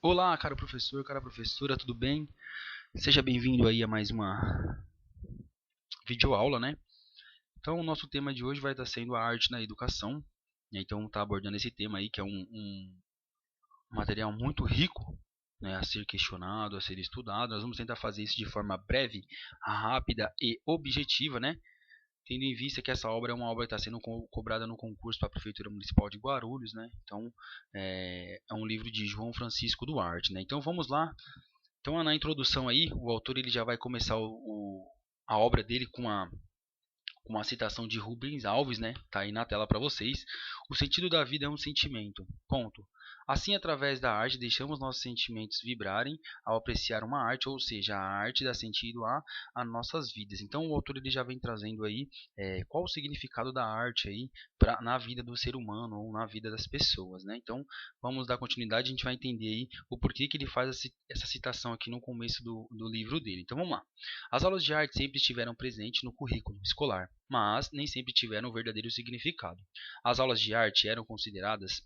Olá, caro professor, cara professora, tudo bem? Seja bem-vindo aí a mais uma videoaula, né? Então, o nosso tema de hoje vai estar sendo a arte na educação. Então, tá abordando esse tema aí, que é um material muito rico, né, a ser questionado, a ser estudado. Nós vamos tentar fazer isso de forma breve, rápida e objetiva, né? Tendo em vista que essa obra é uma obra que está sendo cobrada no concurso para a Prefeitura Municipal de Guarulhos, né? Então, é um livro de João Francisco Duarte, né? Então, vamos lá. Então, na introdução aí, o autor ele já vai começar a obra dele com uma citação de Rubens Alves, né? Tá aí na tela para vocês. O sentido da vida é um sentimento. Ponto. Assim, através da arte, deixamos nossos sentimentos vibrarem ao apreciar uma arte, ou seja, a arte dá sentido a nossas vidas. Então, o autor ele já vem trazendo aí qual o significado da arte aí na vida do ser humano ou na vida das pessoas, né? Então, vamos dar continuidade, a gente vai entender aí o porquê que ele faz essa citação aqui no começo do livro dele. Então, vamos lá. As aulas de arte sempre estiveram presentes no currículo escolar, mas nem sempre tiveram um verdadeiro significado. As aulas de arte eram consideradas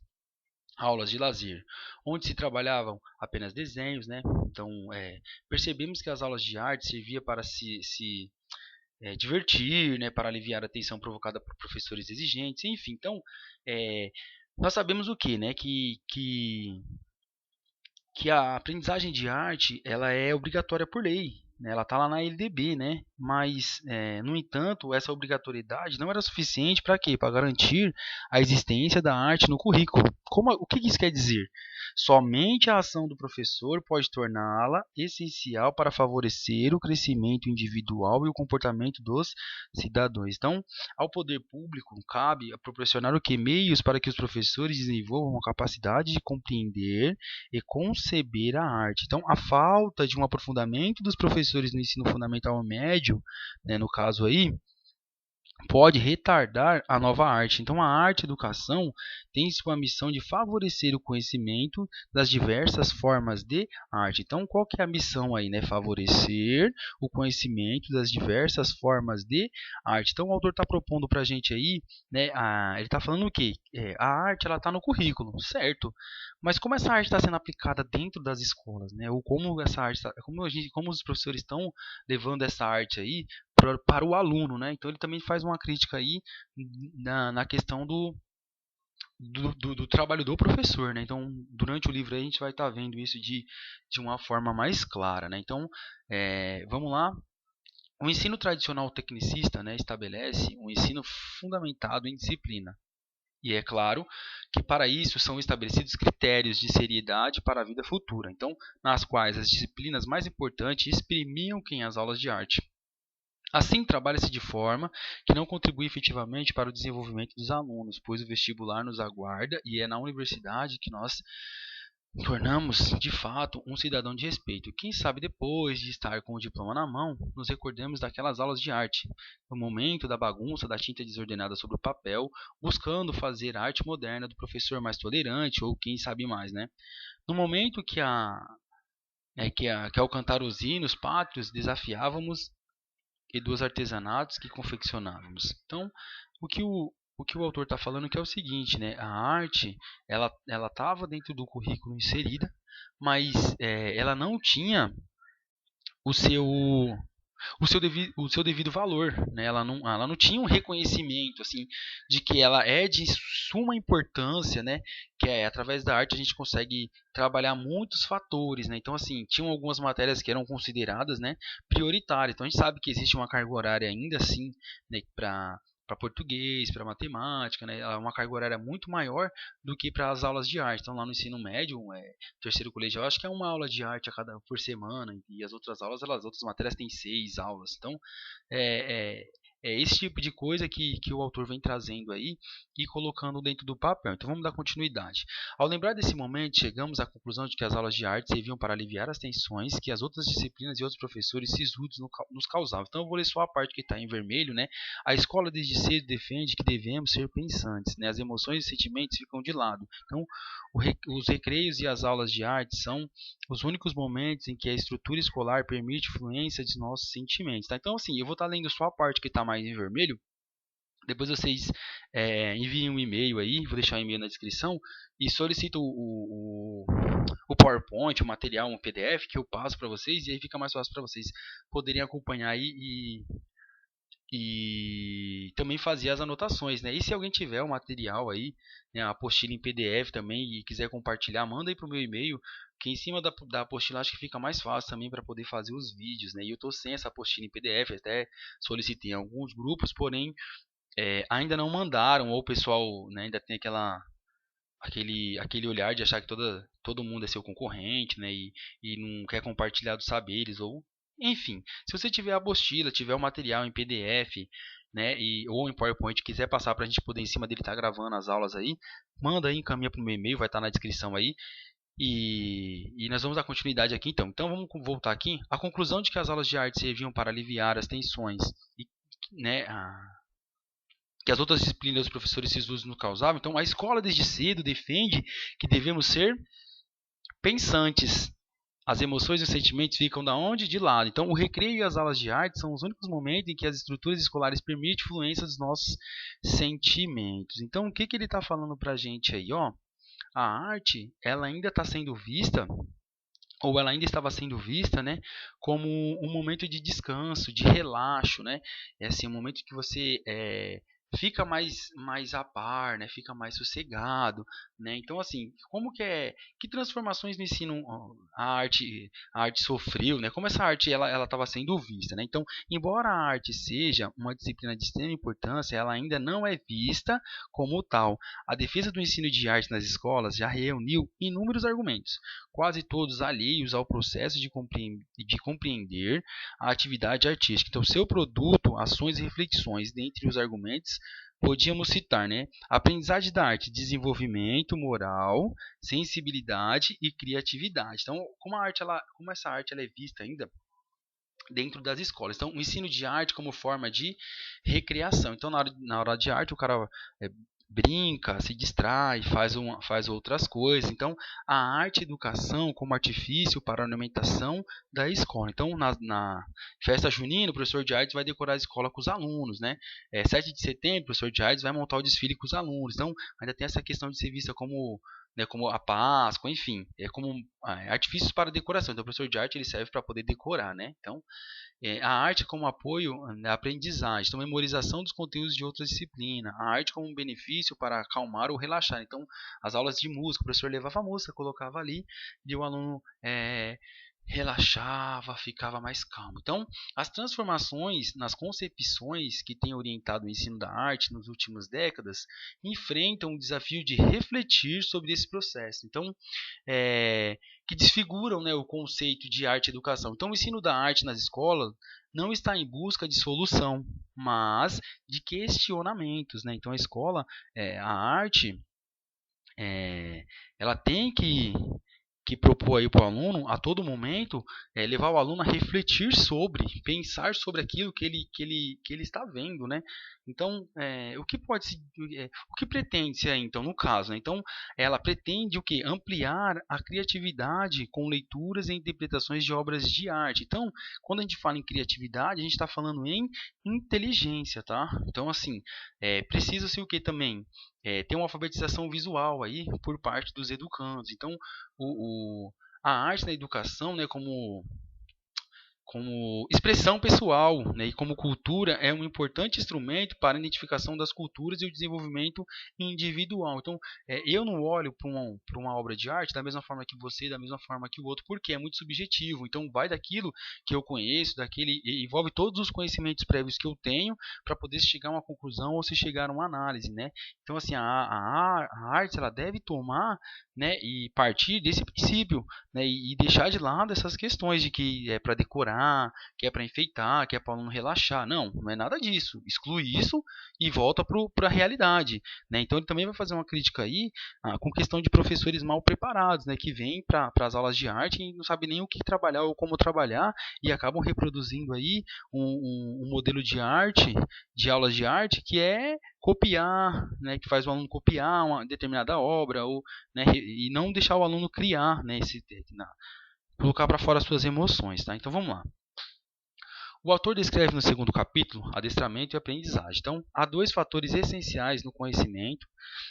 aulas de lazer, onde se trabalhavam apenas desenhos, né? Então, percebemos que as aulas de arte serviam para se divertir, né? Para aliviar a tensão provocada por professores exigentes, enfim. Então, nós sabemos o que, né? Que a aprendizagem de arte ela é obrigatória por lei, né? Ela está lá na LDB, né? Mas, no entanto, essa obrigatoriedade não era suficiente para quê? Para garantir a existência da arte no currículo. O que isso quer dizer? Somente a ação do professor pode torná-la essencial para favorecer o crescimento individual e o comportamento dos cidadãos. Então, ao poder público cabe proporcionar o que? Meios para que os professores desenvolvam a capacidade de compreender e conceber a arte. Então, a falta de um aprofundamento dos professores no ensino fundamental médio, né, no caso aí, pode retardar a nova arte. Então, a arte educação tem sua missão de favorecer o conhecimento das diversas formas de arte. Então, qual que é a missão aí, né? Favorecer o conhecimento das diversas formas de arte. Então, o autor está propondo para a gente aí, né? Ele está falando o quê? A arte ela está no currículo, certo? Mas como essa arte está sendo aplicada dentro das escolas, né? Ou como essa arte, como os professores estão levando essa arte aí para o aluno, né? Então ele também faz uma crítica aí na questão do trabalho do professor, né? Então durante o livro aí, a gente vai estar vendo isso de uma forma mais clara, né? Então vamos lá. O ensino tradicional tecnicista, né, estabelece um ensino fundamentado em disciplina. E é claro que para isso são estabelecidos critérios de seriedade para a vida futura, então, nas quais as disciplinas mais importantes exprimiam quem as aulas de arte. Assim, trabalha-se de forma que não contribui efetivamente para o desenvolvimento dos alunos, pois o vestibular nos aguarda e é na universidade que nós tornamos, de fato, um cidadão de respeito. Quem sabe depois de estar com o diploma na mão, nos recordemos daquelas aulas de arte, no momento da bagunça da tinta desordenada sobre o papel, buscando fazer arte moderna do professor mais tolerante ou quem sabe mais, né? No momento que ao cantar os hinos pátrios desafiávamos e dos artesanatos que confeccionávamos. Então, o que o autor está falando que é o seguinte, né? A arte ela estava dentro do currículo inserida, mas ela não tinha o seu o seu devido valor, né? Ela não tinha um reconhecimento assim de que ela é de suma importância, né? Que através da arte a gente consegue trabalhar muitos fatores, né? Então assim tinham algumas matérias que eram consideradas, né, prioritárias. Então a gente sabe que existe uma carga horária ainda assim, né, para português, para matemática, né, uma carga horária muito maior do que para as aulas de arte. Então lá no ensino médio, terceiro colegial, acho que é uma aula de arte a cada por semana e as outras aulas, as outras matérias têm 6 aulas. Então é, é esse tipo de coisa que o autor vem trazendo aí e colocando dentro do papel. Então vamos dar continuidade. Ao lembrar desse momento, chegamos à conclusão de que as aulas de arte serviam para aliviar as tensões que as outras disciplinas e outros professores sisudos nos causavam. Então eu vou ler só a parte que está em vermelho, né? A escola desde cedo defende que devemos ser pensantes, né? As emoções e sentimentos ficam de lado. Então os recreios e as aulas de arte são os únicos momentos em que a estrutura escolar permite fluência de nossos sentimentos. Tá? Então assim, eu vou estar lendo só a parte que está mais em vermelho. Depois vocês enviem um e-mail aí, vou deixar o e-mail na descrição, e solicito o PowerPoint, o material, um PDF que eu passo para vocês e aí fica mais fácil para vocês poderem acompanhar aí e também fazer as anotações, né? E se alguém tiver o material aí, né, a apostila em PDF também e quiser compartilhar, manda aí pro meu e-mail, que em cima da apostila acho que fica mais fácil também para poder fazer os vídeos, né? E eu tô sem essa apostila em PDF, até solicitei em alguns grupos, porém ainda não mandaram, ou o pessoal, né, ainda tem aquele olhar de achar que todo mundo é seu concorrente, né, e não quer compartilhar dos saberes, ou enfim, se você tiver a apostila, tiver o material em PDF, né, ou em PowerPoint, quiser passar para a gente poder em cima dele estar gravando as aulas aí, manda aí, encaminha para o meu e-mail, vai estar na descrição aí, e nós vamos dar continuidade aqui então. Então vamos voltar aqui. A conclusão de que as aulas de arte serviam para aliviar as tensões e, né, que as outras disciplinas dos professores Sisus nos causavam. Então, a escola desde cedo defende que devemos ser pensantes. As emoções e os sentimentos ficam da onde? De lado. Então, o recreio e as aulas de arte são os únicos momentos em que as estruturas escolares permitem fluência dos nossos sentimentos. Então, o que ele está falando para a gente aí? Ó, a arte, ela ainda está sendo vista, ou ela ainda estava sendo vista, né, como um momento de descanso, de relaxo, né? É assim, um momento que você fica mais a par, né? Fica mais sossegado, né? Então, assim, como que transformações no ensino a arte sofreu, né? Como essa arte ela estava sendo vista, né? Então, embora a arte seja uma disciplina de extrema importância, ela ainda não é vista como tal. A defesa do ensino de arte nas escolas já reuniu inúmeros argumentos, quase todos alheios ao processo de compreender a atividade artística. Então, seu produto, ações e reflexões, dentre os argumentos, podíamos citar, né? Aprendizagem da arte, desenvolvimento moral, sensibilidade e criatividade. Então, como essa arte ela é vista ainda dentro das escolas. Então, o ensino de arte como forma de recreação. Então, na hora de arte, o cara brinca, se distrai, faz outras coisas. Então, a arte e educação como artifício para a ornamentação da escola. Então, na festa junina, o professor de artes vai decorar a escola com os alunos, né? 7 de setembro, o professor de artes vai montar o desfile com os alunos. Então, ainda tem essa questão de ser vista como, né, como a Páscoa, enfim, como artifícios para decoração. Então, o professor de arte ele serve para poder decorar, né? Então, a arte como apoio à aprendizagem, então memorização dos conteúdos de outra disciplina, a arte como um benefício para acalmar ou relaxar. Então, as aulas de música, o professor levava a música, colocava ali e o aluno relaxava, ficava mais calmo. Então, as transformações nas concepções que têm orientado o ensino da arte nas últimas décadas enfrentam o desafio de refletir sobre esse processo. Então, que desfiguram, né, o conceito de arte e educação. Então, o ensino da arte nas escolas não está em busca de solução, mas de questionamentos, né? Então, a escola, a arte, ela tem que propor aí para o aluno, a todo momento, levar o aluno a refletir sobre, pensar sobre aquilo que ele está vendo, né? Então, o que pretende ser aí, então, no caso, né? Então, ela pretende o que? Ampliar a criatividade com leituras e interpretações de obras de arte. Então, quando a gente fala em criatividade, a gente está falando em inteligência, tá? Então, assim, precisa-se o que também? Ter uma alfabetização visual aí por parte dos educandos. Então, a arte na educação, né, como expressão pessoal, né, e como cultura é um importante instrumento para a identificação das culturas e o desenvolvimento individual. Então, eu não olho para uma obra de arte da mesma forma que você, da mesma forma que o outro, porque é muito subjetivo. Então, vai daquilo que eu conheço, envolve todos os conhecimentos prévios que eu tenho para poder chegar a uma conclusão ou se chegar a uma análise, né? Então, assim, a arte ela deve tomar, né, e partir desse princípio, né, e deixar de lado essas questões de que é para decorar, que é para enfeitar, que é para o aluno relaxar. Não, não é nada disso. Exclui isso e volta para a realidade, né? Então ele também vai fazer uma crítica aí com questão de professores mal preparados, né, que vêm para as aulas de arte e não sabem nem o que trabalhar ou como trabalhar e acabam reproduzindo aí um modelo de arte, de aulas de arte que é copiar, né, que faz o aluno copiar uma determinada obra ou, né, e não deixar o aluno criar, né, colocar para fora as suas emoções, tá? Então vamos lá. O autor descreve no segundo capítulo adestramento e aprendizagem. Então, há dois fatores essenciais no conhecimento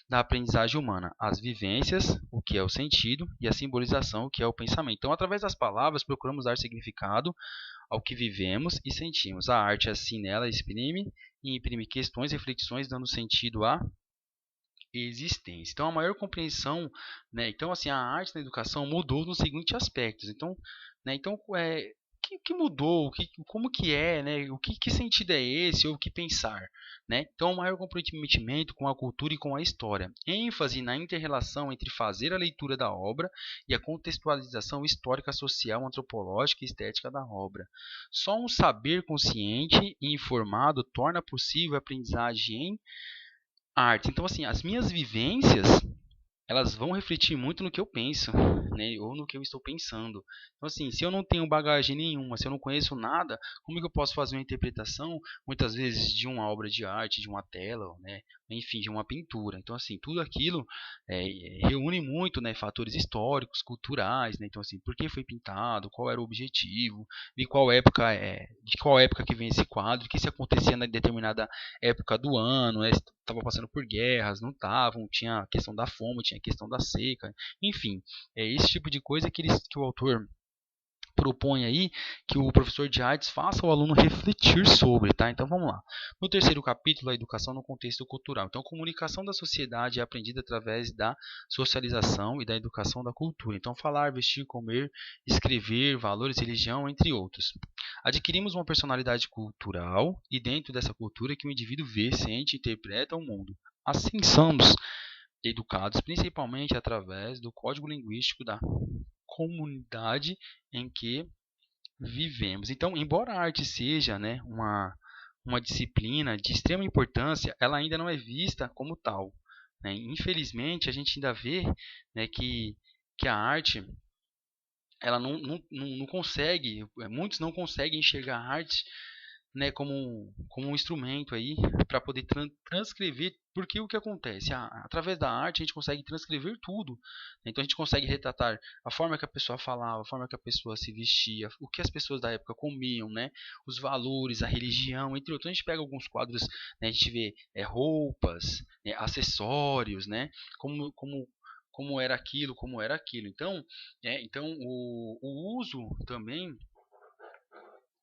da aprendizagem humana: as vivências, o que é o sentido, e a simbolização, o que é o pensamento. Então, através das palavras, procuramos dar significado ao que vivemos e sentimos. A arte, assim, nela exprime e imprime questões, reflexões, dando sentido à existência. Então, a maior compreensão, né? Então, assim, a arte na educação mudou nos seguintes aspectos. Então, né? Então, que mudou? Como que é, né? Que sentido é esse ou o que pensar, né? Então, o maior comprometimento com a cultura e com a história. ênfase na inter-relação entre fazer a leitura da obra e a contextualização histórica, social, antropológica e estética da obra. Só um saber consciente e informado torna possível a aprendizagem em arte. Então, assim, as minhas vivências, elas vão refletir muito no que eu penso, né? Ou no que eu estou pensando. Então, assim, se eu não tenho bagagem nenhuma, se eu não conheço nada, como é que eu posso fazer uma interpretação, muitas vezes, de uma obra de arte, de uma tela, né? Enfim, de uma pintura. Então, assim, tudo aquilo reúne muito, né, fatores históricos, culturais, né? Então, assim, por que foi pintado, qual era o objetivo, de qual época que vem esse quadro, o que se acontecia na determinada época do ano, né? Estava passando por guerras, não estavam, tinha a questão da fome, tinha a questão da seca, enfim, é esse tipo de coisa que o autor propõe aí que o professor de artes faça o aluno refletir sobre, tá? Então vamos lá. No terceiro capítulo, a educação no contexto cultural. Então, a comunicação da sociedade é aprendida através da socialização e da educação da cultura. Então, falar, vestir, comer, escrever, valores, religião, entre outros. Adquirimos uma personalidade cultural e dentro dessa cultura que o indivíduo vê, sente e interpreta o mundo. Assim somos educados principalmente através do código linguístico da comunidade em que vivemos. Então, embora a arte seja, né, uma disciplina de extrema importância, ela ainda não é vista como tal, né? Infelizmente, a gente ainda vê, né, que a arte ela não consegue, muitos não conseguem enxergar a arte, né, como um instrumento aí para poder transcrever, porque o que acontece? Através da arte a gente consegue transcrever tudo, né? Então a gente consegue retratar a forma que a pessoa falava, a forma que a pessoa se vestia, o que as pessoas da época comiam, né? Os valores, a religião, entre outros. A gente pega alguns quadros, né, a gente vê roupas, né, acessórios, né? Como era aquilo, como era aquilo. Então o uso também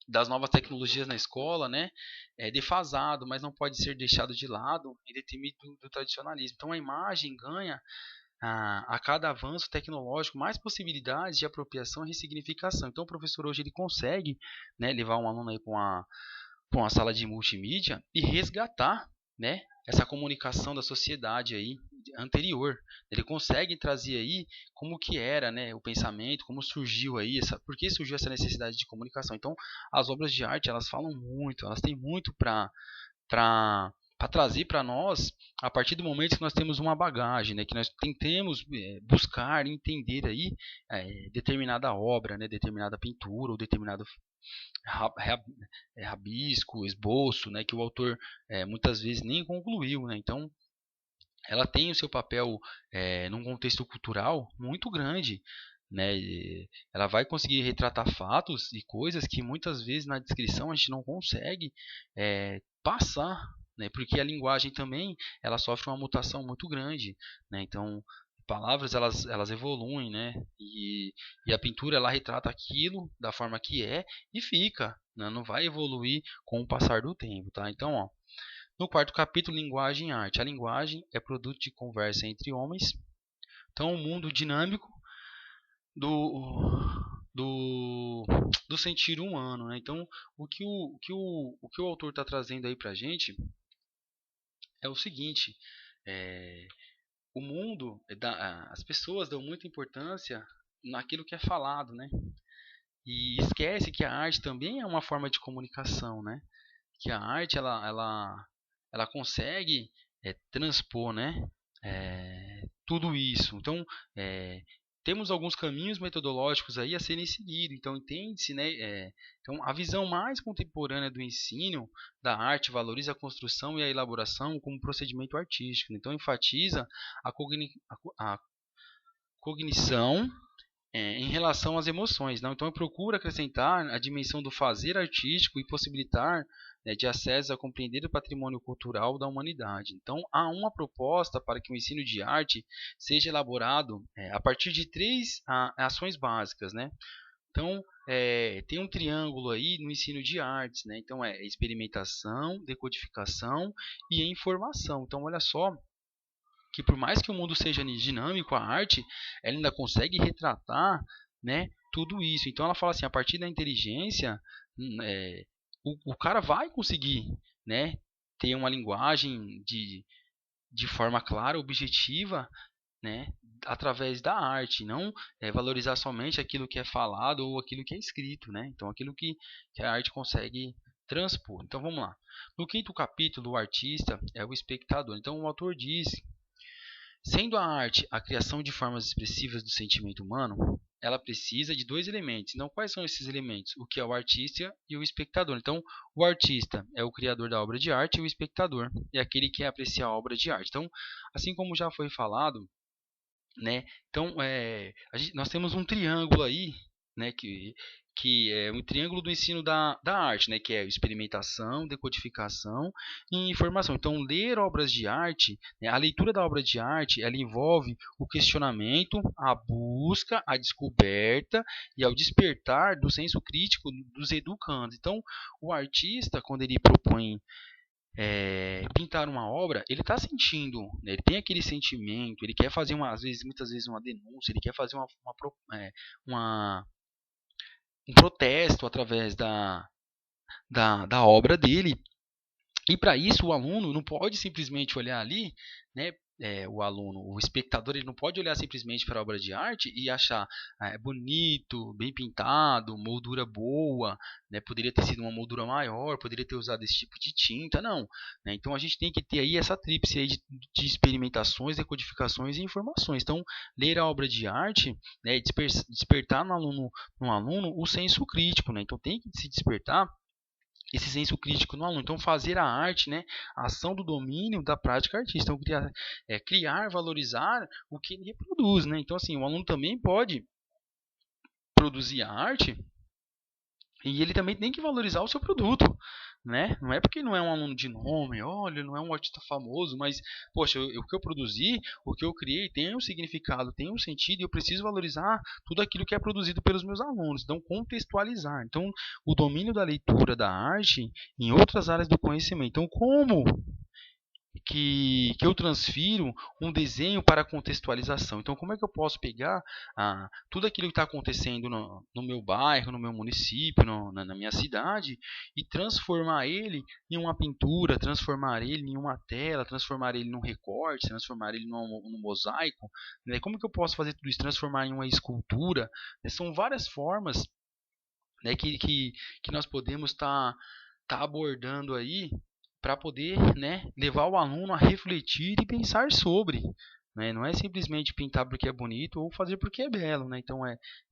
das novas tecnologias na escola, né, é defasado, mas não pode ser deixado de lado em detrimento do tradicionalismo. Então a imagem ganha a cada avanço tecnológico mais possibilidades de apropriação e ressignificação. Então o professor hoje ele consegue, né, levar um aluno aí com a sala de multimídia e resgatar, né, essa comunicação da sociedade aí anterior. Ele consegue trazer aí como que era, né, o pensamento, como surgiu aí por que surgiu essa necessidade de comunicação. Então, as obras de arte, elas falam muito, elas têm muito para trazer para nós a partir do momento que nós temos uma bagagem, né, que nós tentemos buscar entender aí determinada obra, né, determinada pintura ou determinado rabisco, esboço, né, que o autor muitas vezes nem concluiu, né? Então, ela tem o seu papel num contexto cultural muito grande, né? Ela vai conseguir retratar fatos e coisas que muitas vezes na descrição a gente não consegue passar, né? Porque a linguagem também ela sofre uma mutação muito grande, né? Então palavras elas evoluem, né? E a pintura ela retrata aquilo da forma que é e fica, né? Não vai evoluir com o passar do tempo, tá? Então, ó, no quarto capítulo, linguagem e arte. A linguagem é produto de conversa entre homens. Então, um mundo dinâmico do, do sentir humano, né? Então, o que o autor está trazendo aí para a gente é o seguinte: é, o mundo, as pessoas dão muita importância naquilo que é falado, né? E esquece que a arte também é uma forma de comunicação, né? Que a arte ela consegue transpor, né? Tudo isso. Então, temos alguns caminhos metodológicos aí a serem seguidos. Então, entende-se, né? Então, a visão mais contemporânea do ensino da arte valoriza a construção e a elaboração como procedimento artístico. Então, enfatiza a cognição em relação às emoções. Não? Então, eu procuro acrescentar a dimensão do fazer artístico e possibilitar de acesso a compreender o patrimônio cultural da humanidade. Então, há uma proposta para que o ensino de arte seja elaborado a partir de três ações básicas, né? Então, tem um triângulo aí no ensino de artes, né? Então, é experimentação, decodificação e informação. Então, olha só que por mais que o mundo seja dinâmico, a arte ela ainda consegue retratar, né, tudo isso. Então, ela fala assim, a partir da inteligência, o cara vai conseguir, né, ter uma linguagem de forma clara, objetiva, né, através da arte, não valorizar somente aquilo que é falado ou aquilo que é escrito, né? Então, aquilo que a arte consegue transpor. Então, vamos lá. No quinto capítulo, o artista é o espectador. Então, o autor diz: sendo a arte a criação de formas expressivas do sentimento humano, ela precisa de dois elementos. Então, quais são esses elementos? O que é o artista e o espectador. Então, o artista é o criador da obra de arte e o espectador é aquele que aprecia a obra de arte. Então, assim como já foi falado, né? Então, nós temos um triângulo aí, né, que é um triângulo do ensino da arte, né, que é experimentação, decodificação e informação. Então, ler obras de arte, né, a leitura da obra de arte, ela envolve o questionamento, a busca, a descoberta e ao despertar do senso crítico dos educandos. Então, o artista, quando ele propõe pintar uma obra, ele está sentindo, né? Ele tem aquele sentimento, ele quer fazer muitas vezes uma denúncia, ele quer fazer uma, um protesto através da obra dele. E para isso o aluno não pode simplesmente olhar ali, né? O espectador, ele não pode olhar simplesmente para a obra de arte e achar bonito, bem pintado, moldura boa, né? Poderia ter sido uma moldura maior, poderia ter usado esse tipo de tinta, não. Né? Então a gente tem que ter aí essa tríplice aí de experimentações, decodificações e informações. Então, ler a obra de arte, né? Despertar no aluno o senso crítico, né? Então tem que se despertar esse senso crítico no aluno. Então, fazer a arte, né, a ação do domínio da prática artística. Então, criar, valorizar o que ele reproduz. Né? Então, assim, o aluno também pode produzir a arte e ele também tem que valorizar o seu produto. Né? Não é porque não é um aluno de nome, olha, não é um artista famoso, mas, poxa, o que eu produzi, o que eu criei tem um significado, tem um sentido, e eu preciso valorizar tudo aquilo que é produzido pelos meus alunos. Então, contextualizar. Então, o domínio da leitura da arte em outras áreas do conhecimento. Então, como que eu transfiro um desenho para contextualização. Então, como é que eu posso pegar tudo aquilo que está acontecendo no meu bairro, no meu município, na minha cidade, e transformar ele em uma pintura, transformar ele em uma tela, transformar ele num recorte, transformar ele num mosaico? Né? Como que eu posso fazer tudo isso? Transformar em uma escultura? Né? São várias formas, né, que nós podemos estar abordando aí para poder, né, levar o aluno a refletir e pensar sobre. Né? Não é simplesmente pintar porque é bonito ou fazer porque é belo. Né? Então,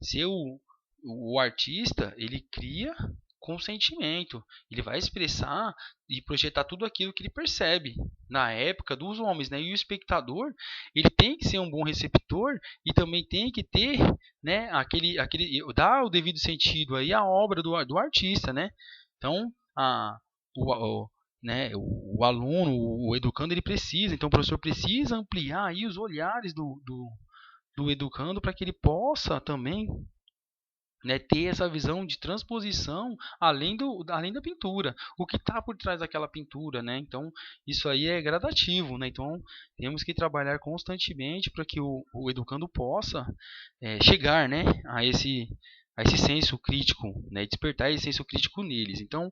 ser o artista, ele cria com sentimento. Ele vai expressar e projetar tudo aquilo que ele percebe na época dos homens. Né? E o espectador, ele tem que ser um bom receptor e também tem que ter, né, dar o devido sentido aí à obra do artista. Né? Então, o, né, o aluno, o educando, ele precisa, então o professor precisa ampliar aí os olhares do educando para que ele possa também, né, ter essa visão de transposição além da pintura, o que está por trás daquela pintura, né? Então isso aí é gradativo, né? Então temos que trabalhar constantemente para que o educando possa chegar, né, a esse senso crítico, né, despertar esse senso crítico neles. Então,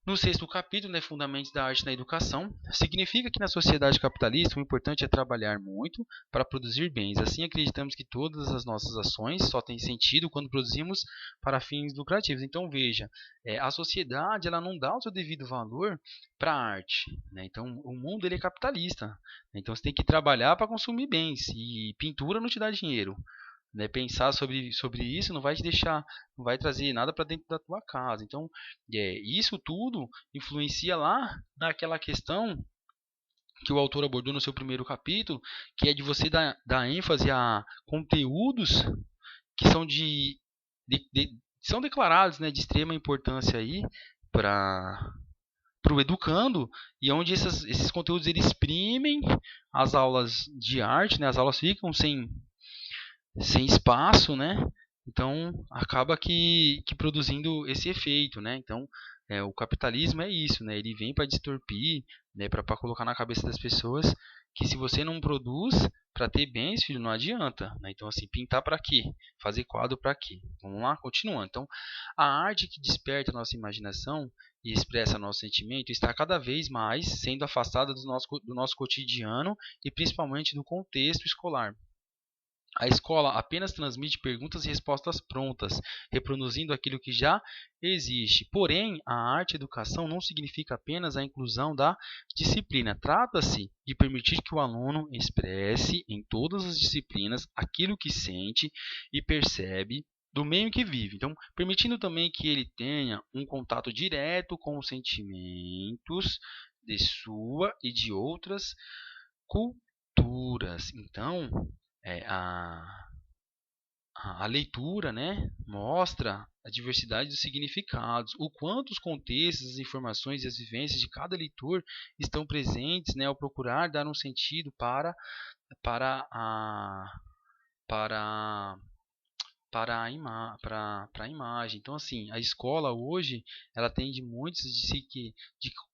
no sexto capítulo, né, Fundamentos da Arte na Educação, significa que na sociedade capitalista o importante é trabalhar muito para produzir bens. Assim, acreditamos que todas as nossas ações só têm sentido quando produzimos para fins lucrativos. Então, veja, a sociedade ela não dá o seu devido valor para a arte. Né? Então, o mundo ele é capitalista. Então, você tem que trabalhar para consumir bens. E pintura não te dá dinheiro. Né, pensar sobre isso não vai te deixar, não vai trazer nada para dentro da tua casa. Então, isso tudo influencia lá naquela questão que o autor abordou no seu primeiro capítulo, que é de você dar ênfase a conteúdos que são declarados, né, de extrema importância aí para o educando, e onde esses conteúdos eles exprimem as aulas de arte, né, as aulas ficam sem espaço, né? Então acaba que produzindo esse efeito, né? Então o capitalismo é isso, né? Ele vem para distorpir, né? Para colocar na cabeça das pessoas que se você não produz para ter bens, filho, não adianta, né? Então assim, pintar para quê? Fazer quadro para quê? Vamos lá, continuando. Então a arte que desperta a nossa imaginação e expressa nosso sentimento está cada vez mais sendo afastada do nosso cotidiano e principalmente do contexto escolar. A escola apenas transmite perguntas e respostas prontas, reproduzindo aquilo que já existe. Porém, a arte e a educação não significa apenas a inclusão da disciplina. Trata-se de permitir que o aluno expresse em todas as disciplinas aquilo que sente e percebe do meio em que vive. Então, permitindo também que ele tenha um contato direto com os sentimentos de sua e de outras culturas. Então, é, a, a leitura, né, mostra a diversidade dos significados, o quanto os contextos, as informações e as vivências de cada leitor estão presentes, né, ao procurar dar um sentido para a para para a imagem. Então, assim, a escola hoje ela tem de muitos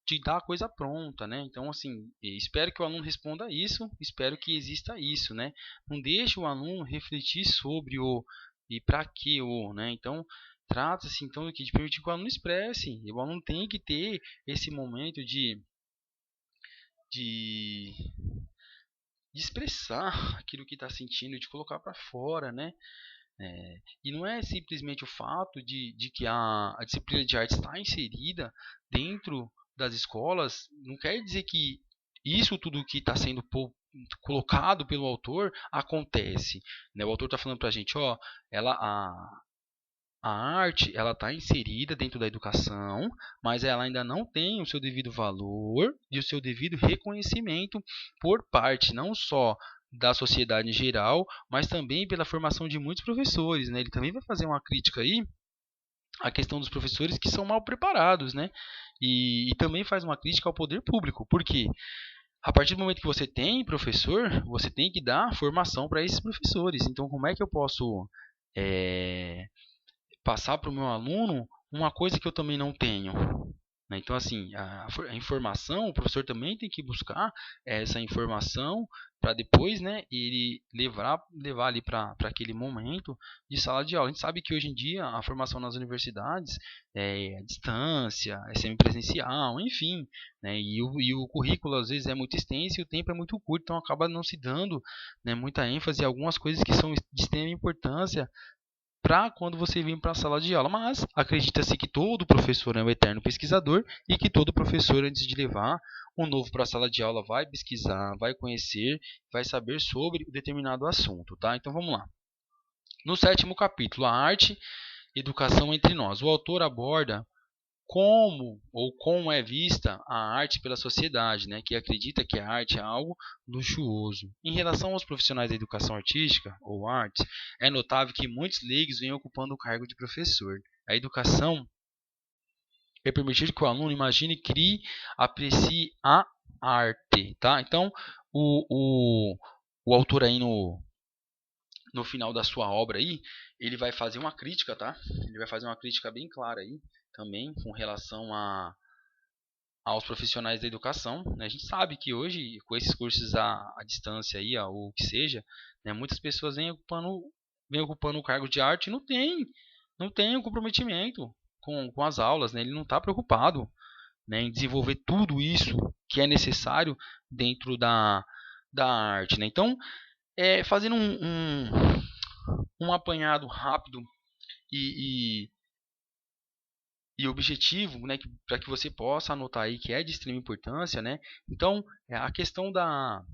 de dar a coisa pronta, né? Então, assim, espero que o aluno responda isso, espero que exista isso, né? Não deixe o aluno refletir sobre o e para que o, né? Então, trata-se então de permitir que o aluno expresse. E o aluno tem que ter esse momento de, de expressar aquilo que está sentindo, de colocar para fora, né? E não é simplesmente o fato de que a disciplina de arte está inserida dentro das escolas, não quer dizer que isso tudo que está sendo colocado pelo autor acontece. Né? O autor está falando para a gente, ó, a arte ela está inserida dentro da educação, mas ela ainda não tem o seu devido valor e o seu devido reconhecimento por parte não só da sociedade em geral, mas também pela formação de muitos professores, né? Ele também vai fazer uma crítica aí à questão dos professores que são mal preparados, né? E também faz uma crítica ao poder público, porque a partir do momento que você tem professor, você tem que dar formação para esses professores. Então, como é que eu posso passar para o meu aluno uma coisa que eu também não tenho? Né? Então, assim, a informação, o professor também tem que buscar essa informação para depois, né, ele levar ali para aquele momento de sala de aula. A gente sabe que hoje em dia a formação nas universidades é à distância, é semipresencial, enfim, né, e o currículo às vezes é muito extenso e o tempo é muito curto, então acaba não se dando, né, muita ênfase em algumas coisas que são de extrema importância para quando você vir para a sala de aula. Mas acredita-se que todo professor é um eterno pesquisador e que todo professor, antes de levar um novo para a sala de aula, vai pesquisar, vai conhecer, vai saber sobre o determinado assunto. Tá? Então vamos lá. No 7º capítulo, a arte e educação entre nós, o autor aborda como é vista a arte pela sociedade, né, que acredita que a arte é algo luxuoso. Em relação aos profissionais da educação artística ou artes, é notável que muitos leigos vêm ocupando o cargo de professor. A educação é permitir que o aluno imagine, crie, aprecie a arte. Tá? Então, o autor aí no final da sua obra aí, ele vai fazer uma crítica, tá? Ele vai fazer uma crítica bem clara aí, também com relação aos profissionais da educação. Né? A gente sabe que hoje, com esses cursos à distância aí, ou o que seja, né, muitas pessoas vêm ocupando o cargo de arte e não tem um comprometimento com as aulas, né? Ele não está preocupado, né, em desenvolver tudo isso que é necessário dentro da arte. Né? Então, fazendo um apanhado rápido e, e objetivo, né, para que você possa anotar aí que é de extrema importância, né? Então, a questão da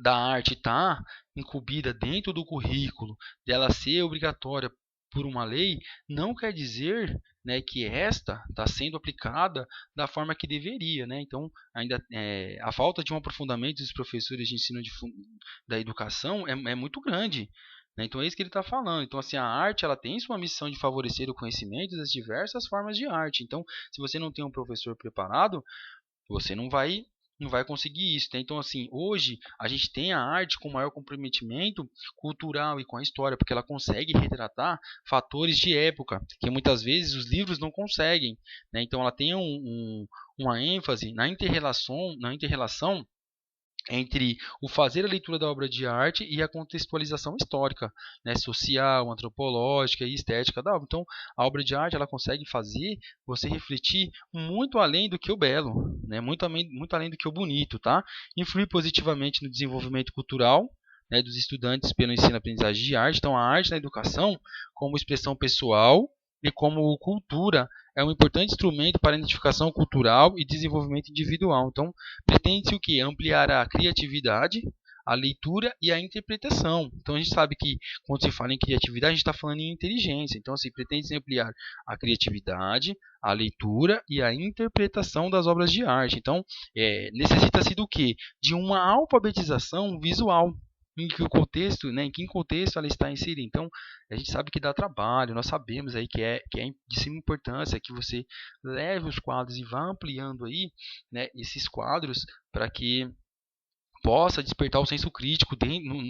arte estar incumbida dentro do currículo, dela ser obrigatória por uma lei, não quer dizer, né, que esta está sendo aplicada da forma que deveria, né? Então, ainda a falta de um aprofundamento dos professores de ensino da educação é muito grande. né? Então é isso que ele está falando. Então assim, a arte ela tem sua missão de favorecer o conhecimento das diversas formas de arte. Então, se você não tem um professor preparado, você não vai conseguir isso, né? Então, assim, hoje a gente tem a arte com maior comprometimento cultural e com a história, porque ela consegue retratar fatores de época, que muitas vezes os livros não conseguem, né? Então, ela tem uma ênfase na interrelação entre o fazer a leitura da obra de arte e a contextualização histórica, né, social, antropológica e estética da obra. Então, a obra de arte ela consegue fazer você refletir muito além do que o belo, né, muito além do que o bonito, tá? Influir positivamente no desenvolvimento cultural, né, dos estudantes pelo ensino-aprendizagem de arte. Então, a arte na educação como expressão pessoal e como cultura é um importante instrumento para a identificação cultural e desenvolvimento individual. Então, pretende-se o quê? Ampliar a criatividade, a leitura e a interpretação. Então, a gente sabe que quando se fala em criatividade, a gente está falando em inteligência. Então, assim, pretende-se ampliar a criatividade, a leitura e a interpretação das obras de arte. Então, necessita-se do quê? De uma alfabetização visual. Em que contexto ela está inserida. Então, a gente sabe que dá trabalho, nós sabemos aí que é de suma importância que você leve os quadros e vá ampliando aí, né, esses quadros para que possa despertar o senso crítico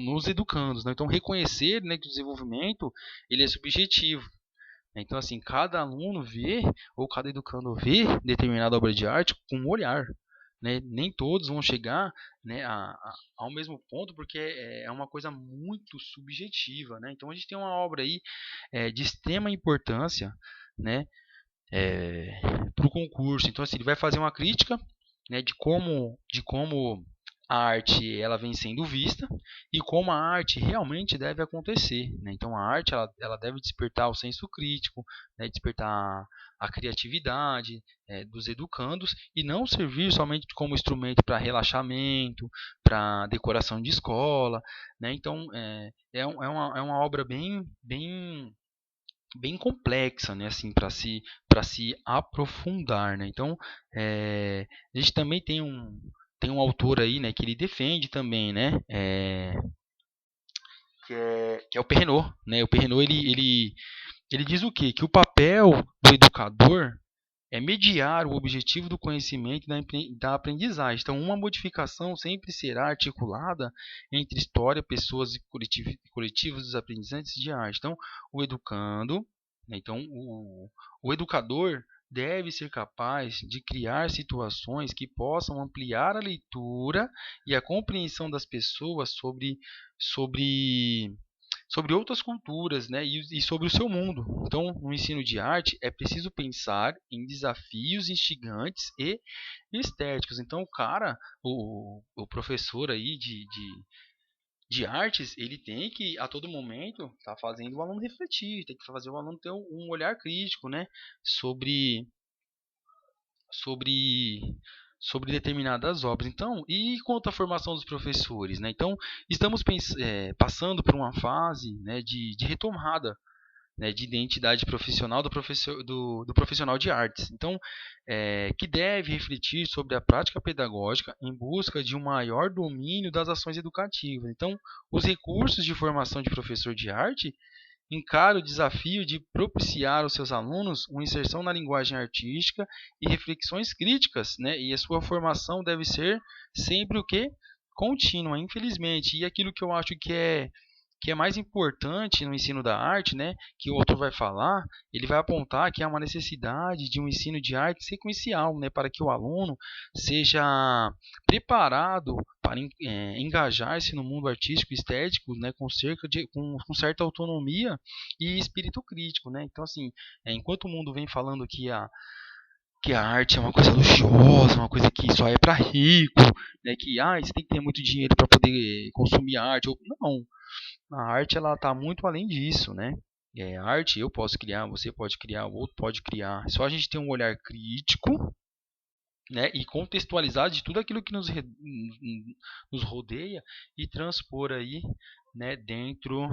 nos educandos, né? Então, reconhecer, né, que o desenvolvimento ele é subjetivo. Então, assim, cada aluno vê, ou cada educando vê determinada obra de arte com um olhar. Né? Nem todos vão chegar, né, ao mesmo ponto, porque é uma coisa muito subjetiva. Né? Então, a gente tem uma obra aí de extrema importância, né, para o concurso. Então, assim, ele vai fazer uma crítica, né, de como a arte ela vem sendo vista e como a arte realmente deve acontecer, né? Então a arte ela deve despertar o senso crítico, né? Despertar a criatividade dos educandos e não servir somente como instrumento para relaxamento, para decoração de escola, né? Então é uma obra bem complexa, né, assim, para se aprofundar, né? Então, a gente também tem um autor aí, né, que ele defende também, né, que é o Perrenot, né? O Perrenot ele diz o quê? Que o papel do educador é mediar o objetivo do conhecimento e da aprendizagem. Então, uma modificação sempre será articulada entre história, pessoas e coletivos dos aprendizantes de arte. Então, o educando, né, então o educador deve ser capaz de criar situações que possam ampliar a leitura e a compreensão das pessoas sobre sobre outras culturas, né, e sobre o seu mundo. Então, no ensino de arte, é preciso pensar em desafios instigantes e estéticos. Então, o professor aí de artes, ele tem que, a todo momento, estar fazendo o aluno refletir, tem que fazer o aluno ter um olhar crítico, né, sobre sobre determinadas obras. Então, e quanto à formação dos professores, né? Então, estamos passando por uma fase, né, de retomada, né, de identidade profissional do profissional de artes. Então, que deve refletir sobre a prática pedagógica em busca de um maior domínio das ações educativas. Então, os recursos de formação de professor de arte encara o desafio de propiciar aos seus alunos uma inserção na linguagem artística e reflexões críticas, né? E a sua formação deve ser sempre o que? Contínua, infelizmente. E aquilo que eu acho que é mais importante no ensino da arte, né, que o autor vai falar, ele vai apontar que há uma necessidade de um ensino de arte sequencial, né, para que o aluno seja preparado para engajar-se no mundo artístico e estético, né, com certa autonomia e espírito crítico, né? Então, assim, enquanto o mundo vem falando que a arte é uma coisa luxuosa, uma coisa que só é para rico, né, que você tem que ter muito dinheiro para poder consumir arte, ou não, a arte ela está muito além disso, né? A arte eu posso criar, você pode criar, o outro pode criar. Só a gente tem um olhar crítico, né, e contextualizado de tudo aquilo que nos rodeia e transpor aí, né, dentro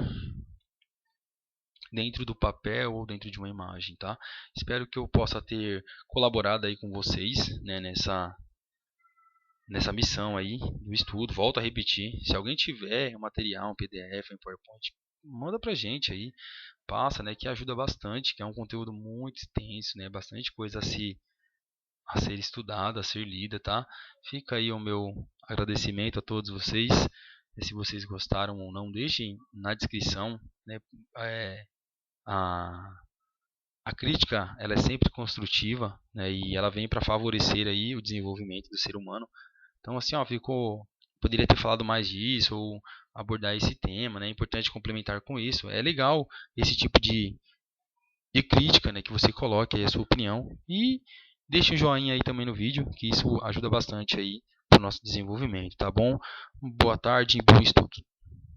do papel ou dentro de uma imagem, tá? Espero que eu possa ter colaborado aí com vocês, né, nessa missão aí do estudo. Volto a repetir, se alguém tiver um material, um PDF, um PowerPoint, manda pra gente aí, passa, né, que ajuda bastante, que é um conteúdo muito extenso, né, bastante coisa a ser estudada, a ser lida, tá? Fica aí o meu agradecimento a todos vocês. Se vocês gostaram ou não, deixem na descrição, né, é, a a crítica, ela é sempre construtiva, né, e ela vem para favorecer aí o desenvolvimento do ser humano. Então, assim, ó, poderia ter falado mais disso ou abordar esse tema, né? É importante complementar com isso. É legal esse tipo de crítica, né, que você coloque aí a sua opinião e deixe um joinha aí também no vídeo, que isso ajuda bastante aí para o nosso desenvolvimento, tá bom? Boa tarde e bom estudo.